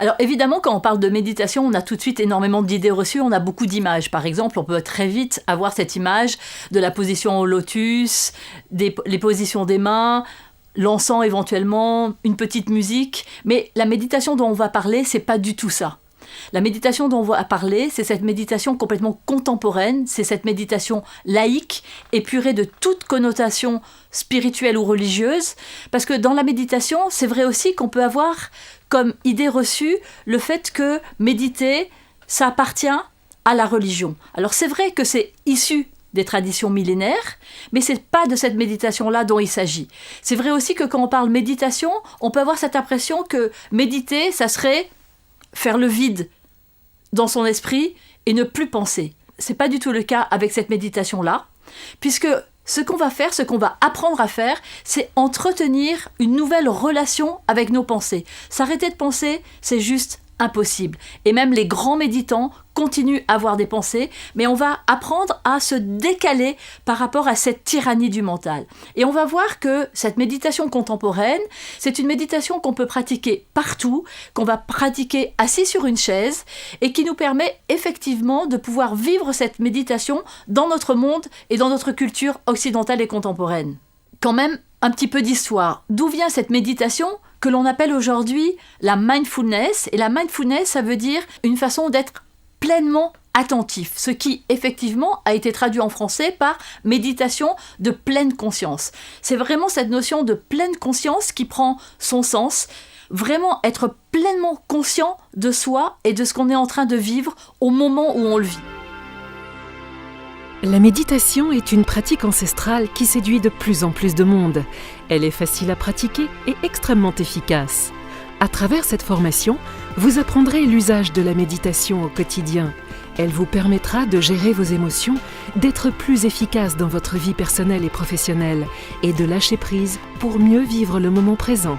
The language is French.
Alors évidemment, quand on parle de méditation, on a tout de suite énormément d'idées reçues, on a beaucoup d'images. Par exemple, on peut très vite avoir cette image de la position au lotus, les positions des mains, l'encens éventuellement, une petite musique. Mais la méditation dont on va parler, c'est pas du tout ça. La méditation dont on va parler, c'est cette méditation complètement contemporaine, c'est cette méditation laïque, épurée de toute connotation spirituelle ou religieuse, parce que dans la méditation, c'est vrai aussi qu'on peut avoir comme idée reçue le fait que méditer, ça appartient à la religion. Alors c'est vrai que c'est issu des traditions millénaires, mais c'est pas de cette méditation-là dont il s'agit. C'est vrai aussi que quand on parle méditation, on peut avoir cette impression que méditer, ça serait faire le vide dans son esprit et ne plus penser. C'est pas du tout le cas avec cette méditation-là, puisque ce qu'on va faire, ce qu'on va apprendre à faire, c'est entretenir une nouvelle relation avec nos pensées. S'arrêter de penser, c'est juste impossible. Et même les grands méditants continuent à avoir des pensées, mais on va apprendre à se décaler par rapport à cette tyrannie du mental. Et on va voir que cette méditation contemporaine, c'est une méditation qu'on peut pratiquer partout, qu'on va pratiquer assis sur une chaise, et qui nous permet effectivement de pouvoir vivre cette méditation dans notre monde et dans notre culture occidentale et contemporaine. Quand même, un petit peu d'histoire. D'où vient cette méditation que l'on appelle aujourd'hui la mindfulness? Et la mindfulness, ça veut dire une façon d'être pleinement attentif, ce qui effectivement a été traduit en français par méditation de pleine conscience. C'est vraiment cette notion de pleine conscience qui prend son sens, vraiment être pleinement conscient de soi et de ce qu'on est en train de vivre au moment où on le vit. La méditation est une pratique ancestrale qui séduit de plus en plus de monde. Elle est facile à pratiquer et extrêmement efficace. À travers cette formation, vous apprendrez l'usage de la méditation au quotidien. Elle vous permettra de gérer vos émotions, d'être plus efficace dans votre vie personnelle et professionnelle et de lâcher prise pour mieux vivre le moment présent.